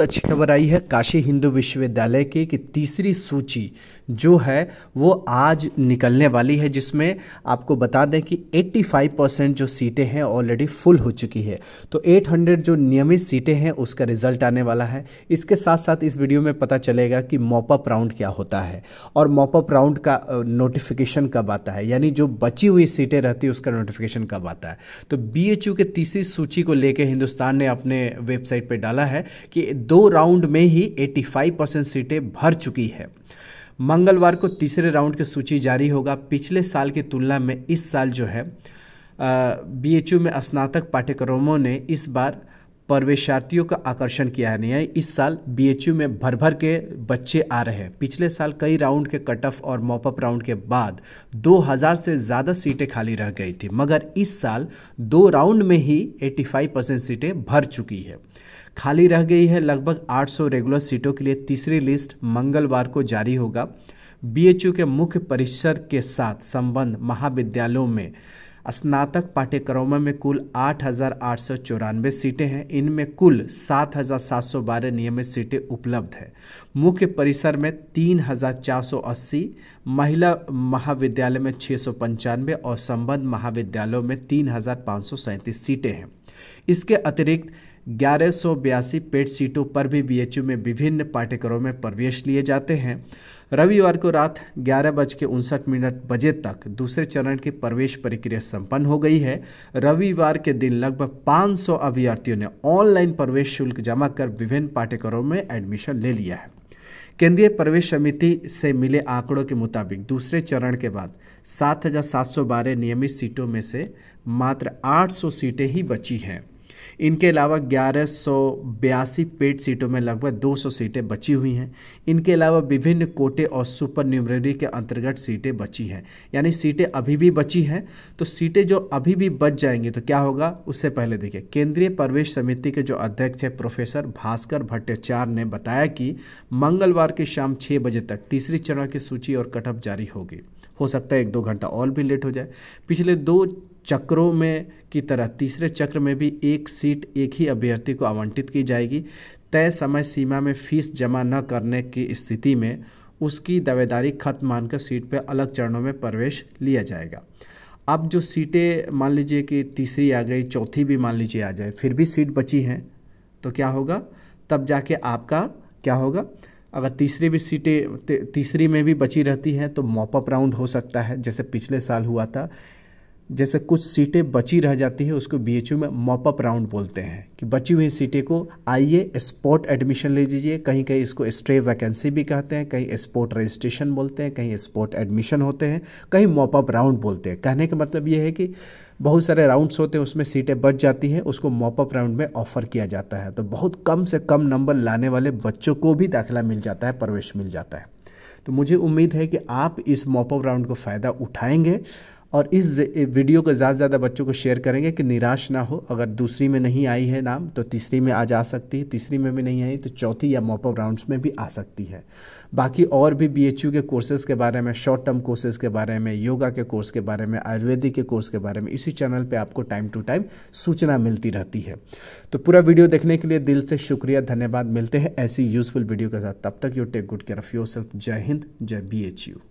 बहुत अच्छी खबर आई है काशी हिंदू विश्वविद्यालय की कि तीसरी सूची जो है वो आज निकलने वाली है, जिसमें आपको बता दें कि 85% जो सीटें हैं ऑलरेडी फुल हो चुकी है। तो 800 जो नियमित सीटें हैं उसका रिजल्ट आने वाला है। इसके साथ साथ इस वीडियो में पता चलेगा कि मॉपअप राउंड क्या होता है और मॉपअप राउंड का नोटिफिकेशन कब आता है, यानी जो बची हुई सीटें रहती है उसका नोटिफिकेशन कब आता है। तो बीएचयू के तीसरी सूची को लेकर हिंदुस्तान ने अपने वेबसाइट पर डाला है कि 2 राउंड में ही 85% सीटें भर चुकी है। मंगलवार को तीसरे राउंड की सूची जारी होगा। पिछले साल की तुलना में इस साल जो है बीएचयू में स्नातक पाठ्यक्रमों ने इस बार प्रवेशार्थियों का आकर्षण किया है। नहीं, इस साल बीएचयू में भर भर के बच्चे आ रहे हैं। पिछले साल कई राउंड के कट ऑफ और मॉपअप राउंड के बाद 2000 से ज़्यादा सीटें खाली रह गई थी, मगर इस साल 2 राउंड में ही 85% सीटें भर चुकी है। खाली रह गई है लगभग 800 रेगुलर सीटों के लिए। तीसरी लिस्ट मंगलवार को जारी होगा। बीएचयू के मुख्य परिसर के साथ संबंध महाविद्यालयों में स्नातक पाठ्यक्रमों में कुल 8,894 सीटें हैं। इनमें कुल 7,712 नियमित सीटें उपलब्ध हैं। मुख्य परिसर में 3,480, महिला महाविद्यालय में 695 और संबंध महाविद्यालयों में 3,537 सीटें हैं। इसके अतिरिक्त 1182 पेड सीटों पर भी बीएचयू में विभिन्न पाठ्यक्रमों में प्रवेश लिए जाते हैं। रविवार को रात 11:59 तक दूसरे चरण की प्रवेश प्रक्रिया संपन्न हो गई है। रविवार के दिन लगभग 500 अभ्यर्थियों ने ऑनलाइन प्रवेश शुल्क जमा कर विभिन्न पाठ्यक्रमों में एडमिशन ले लिया है। केंद्रीय प्रवेश समिति से मिले आंकड़ों के मुताबिक दूसरे चरण के बाद 7,712 नियमित सीटों में से मात्र 800 सीटें ही बची हैं। इनके अलावा 1182 पेड सीटों में लगभग 200 सीटें बची हुई हैं। इनके अलावा विभिन्न कोटे और सुपर न्यूमरी के अंतर्गत सीटें बची हैं, यानी सीटें अभी भी बची हैं। तो सीटें जो अभी भी बच जाएंगी तो क्या होगा, उससे पहले देखिए केंद्रीय प्रवेश समिति के जो अध्यक्ष है प्रोफेसर भास्कर भट्टाचार्य ने बताया कि मंगलवार की शाम 6 बजे तक तीसरी चरण की सूची और कटअप जारी होगी। हो सकता है 1-2 घंटा और भी लेट हो जाए। पिछले 2 चक्रों में की तरह तीसरे चक्र में भी एक सीट एक ही अभ्यर्थी को आवंटित की जाएगी। तय समय सीमा में फीस जमा न करने की स्थिति में उसकी दावेदारी खत्म मानकर सीट पर अलग चरणों में प्रवेश लिया जाएगा। अब जो सीटें मान लीजिए कि तीसरी आ गई, चौथी भी मान लीजिए आ जाए, फिर भी सीट बची हैं तो क्या होगा, तब जाके आपका क्या होगा। अगर तीसरी भी सीटें तीसरी में भी बची रहती हैं तो मॉपअप राउंड हो सकता है, जैसे पिछले साल हुआ था। जैसे कुछ सीटें बची रह जाती है उसको बीएचयू में मॉपअप राउंड बोलते हैं कि बची हुई सीटें को आइए स्पॉट एडमिशन ले लीजिए। कहीं कहीं इसको स्ट्रे वैकेंसी भी कहते हैं, कहीं स्पॉट रजिस्ट्रेशन बोलते हैं, कहीं स्पॉट एडमिशन होते हैं, कहीं मॉपअप राउंड बोलते हैं। कहने का मतलब ये है कि बहुत सारे राउंड्स होते हैं, उसमें सीटें बच जाती हैं, उसको मॉपअप राउंड में ऑफर किया जाता है। तो बहुत कम से कम नंबर लाने वाले बच्चों को भी दाखिला मिल जाता है, प्रवेश मिल जाता है। तो मुझे उम्मीद है कि आप इस मॉपअप राउंड को फ़ायदा उठाएंगे और इस वीडियो को ज़्यादा से ज़्यादा बच्चों को शेयर करेंगे कि निराश ना हो। अगर दूसरी में नहीं आई है नाम तो तीसरी में आ जा सकती है, तीसरी में भी नहीं आई तो चौथी या मॉपअप राउंड्स में भी आ सकती है। बाकी और भी बीएचयू के कोर्सेज़ के बारे में, शॉर्ट टर्म कोर्सेज़ के बारे में, योगा के कोर्स के बारे में, आयुर्वेदिक के कोर्स के बारे में इसी चैनल पे आपको टाइम टू टाइम सूचना मिलती रहती है। तो पूरा वीडियो देखने के लिए दिल से शुक्रिया, धन्यवाद। मिलते हैं ऐसी यूज़फुल वीडियो के साथ, तब तक you take good care of yourself. जय हिंद, जय बीएचयू।